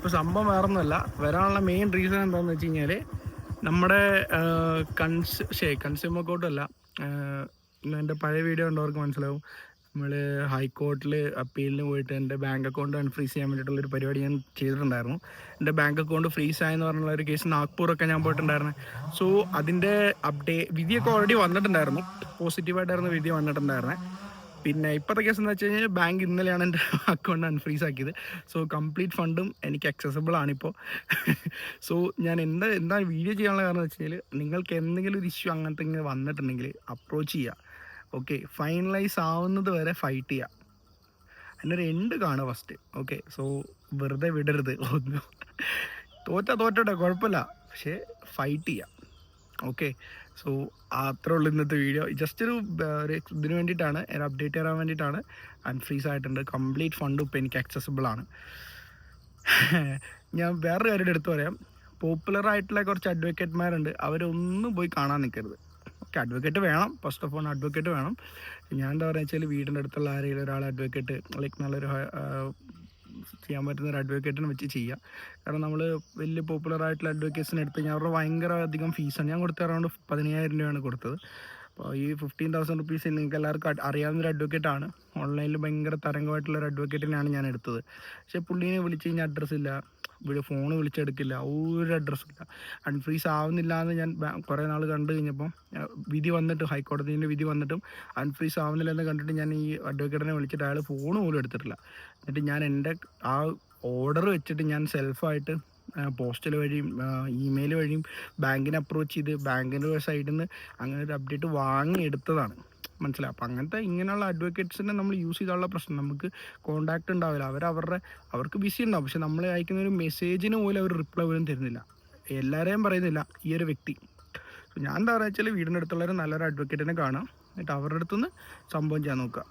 ഇപ്പോൾ സംഭവം വേറൊന്നുമല്ല, വരാനുള്ള മെയിൻ റീസൺ എന്താണെന്ന് വെച്ച് കഴിഞ്ഞാൽ നമ്മുടെ കൺസ്യൂമർ കോർട്ടല്ല, എൻ്റെ പഴയ വീഡിയോ ഉണ്ടവർക്ക് മനസ്സിലാവും. നമ്മൾ ഹൈക്കോർട്ടിൽ അപ്പീലിന് പോയിട്ട് എൻ്റെ ബാങ്ക് അക്കൗണ്ട് അൺഫ്രീസ് ചെയ്യാൻ വേണ്ടിയിട്ടുള്ളൊരു പരിപാടി ഞാൻ ചെയ്തിട്ടുണ്ടായിരുന്നു. എൻ്റെ ബാങ്ക് അക്കൗണ്ട് ഫ്രീസ് ആയെന്ന് പറഞ്ഞുള്ള ഒരു കേസ് നാഗ്പൂറൊക്കെ ഞാൻ പോയിട്ടുണ്ടായിരുന്നു. സോ അതിൻ്റെ വിധിയൊക്കെ ഓൾറെഡി വന്നിട്ടുണ്ടായിരുന്നു, പോസിറ്റീവായിട്ടായിരുന്നു വിധി വന്നിട്ടുണ്ടായിരുന്നത്. പിന്നെ ഇപ്പോഴത്തെ കേസ് എന്ന് വെച്ച് കഴിഞ്ഞാൽ ബാങ്ക് ഇന്നലെയാണ് എൻ്റെ അക്കൗണ്ട് അൺഫ്രീസ് ആക്കിയത്. സോ കംപ്ലീറ്റ് ഫണ്ടും എനിക്ക് അക്സസബിൾ ആണിപ്പോൾ. സോ ഞാൻ എന്താ വീഡിയോ ചെയ്യാനുള്ള കാരണം എന്ന് വെച്ച് കഴിഞ്ഞാൽ, നിങ്ങൾക്ക് എന്തെങ്കിലും ഒരു ഇഷ്യൂ അങ്ങനത്തെ ഇങ്ങനെ വന്നിട്ടുണ്ടെങ്കിൽ അപ്രോച്ച് ചെയ്യുക. ഓക്കെ, ഫൈനലൈസ് ആവുന്നത് വരെ ഫൈറ്റ് ചെയ്യുക. അതിനൊരു എൻഡ് കാണുക ഫസ്റ്റ്. ഓക്കെ, സോ വെറുതെ വിടരുത് ഒന്നും. തോറ്റോട്ടെ കുഴപ്പമില്ല, പക്ഷേ ഫൈറ്റ് ചെയ്യുക. ഓക്കെ, സോ അത്രേ ഉള്ളൂ ഇന്നത്തെ വീഡിയോ. ജസ്റ്റ് ഒരു ഇതിന് വേണ്ടിയിട്ടാണ്, ഒരു അപ്ഡേറ്റ് തരാൻ വേണ്ടിയിട്ടാണ്. അൺഫ്രീസ് ആയിട്ടുണ്ട്, കംപ്ലീറ്റ് ഫണ്ടും ഇപ്പോൾ എനിക്ക് അക്സസിബിൾ ആണ്. ഞാൻ വേറൊരു കാര്യം എടുത്തു പറയാം. പോപ്പുലർ ആയിട്ടുള്ള കുറച്ച് അഡ്വക്കേറ്റ്മാരുണ്ട്, അവരൊന്നും പോയി കാണാൻ നിൽക്കരുത്. ഓക്കെ, അഡ്വക്കേറ്റ് വേണം, ഫസ്റ്റ് ഓഫ് ഓൾ അഡ്വക്കേറ്റ് വേണം. ഞാൻ എന്താ പറയുക വെച്ചാൽ, വീടിൻ്റെ അടുത്തുള്ള ആരെങ്കിലും ഒരാൾ അഡ്വക്കേറ്റ്, ലൈക്ക് നല്ലൊരു ചെയ്യാൻ പറ്റുന്ന ഒരു അഡ്വക്കേറ്റിനെ വെച്ച് ചെയ്യുക. കാരണം നമ്മൾ വലിയ പോപ്പുലർ ആയിട്ടുള്ള അഡ്വക്കേറ്റ്സിന് എടുത്ത് കഴിഞ്ഞാൽ അവരുടെ ഭയങ്കര അധികം ഫീസാണ്. ഞാൻ കൊടുത്ത അറൗണ്ട് 15,000 രൂപയാണ് കൊടുത്തത്. അപ്പോൾ ഈ 15,000 റുപ്പീസ് നിങ്ങൾക്ക് എല്ലാവർക്കും അറിയാവുന്നൊരു അഡ്വക്കേറ്റാണ്. ഓൺലൈനിൽ ഭയങ്കര തരംഗമായിട്ടുള്ളൊരു അഡ്വക്കേറ്റിനെയാണ് ഞാൻ എടുത്തത്. പക്ഷേ പുള്ളീനെ വിളിച്ച് കഴിഞ്ഞാൽ അഡ്രസ്സില്ല, ഫോണ് വിളിച്ചെടുക്കില്ല, ഒരു അഡ്രസ്സും ഇല്ല. അൺഫ്രീസ് ആവുന്നില്ല എന്ന് ഞാൻ കുറേ നാൾ കണ്ടു കഴിഞ്ഞപ്പം, വിധി വന്നിട്ട് ഹൈക്കോടതിൻ്റെ വിധി വന്നിട്ടും അൺഫ്രീസ് ആവുന്നില്ല എന്ന് കണ്ടിട്ട് ഞാൻ ഈ അഡ്വക്കേറ്റിനെ വിളിച്ചിട്ട് അയാൾ ഫോൺ പോലും എടുത്തിട്ടില്ല. എന്നിട്ട് ഞാൻ എൻ്റെ ആ ഓർഡർ വെച്ചിട്ട് ഞാൻ സെൽഫായിട്ട് പോസ്റ്റൽ വഴിയും ഇമെയിൽ വഴിയും ബാങ്കിനെ അപ്രോച്ച് ചെയ്ത് ബാങ്കിൻ്റെ സൈഡിൽ നിന്ന് അങ്ങനെ ഒരു അപ്ഡേറ്റ് വാങ്ങിയെടുത്തതാണ്. മനസ്സിലായി. അപ്പം ഇങ്ങനെയുള്ള അഡ്വക്കേറ്റ്സിനെ നമ്മൾ യൂസ് ചെയ്താലുള്ള പ്രശ്നം, നമുക്ക് കോൺടാക്റ്റ് ഉണ്ടാവില്ല. അവർക്ക് ബിസി ഉണ്ടാവും, പക്ഷെ നമ്മളെ അയക്കുന്ന ഒരു മെസ്സേജിന് പോലും അവർ റിപ്ലൈ പോലും തരുന്നില്ല. എല്ലാവരെയും പറയുന്നില്ല, ഈ ഒരു വ്യക്തി. ഞാൻ എന്താ പറയുക വെച്ചാൽ, വീടിൻ്റെ അടുത്തുള്ളവർ നല്ലൊരു അഡ്വക്കേറ്റിനെ കാണാം, എന്നിട്ട് അവരുടെ അടുത്തുനിന്ന് സംഭവം ചെയ്യാൻ നോക്കുക.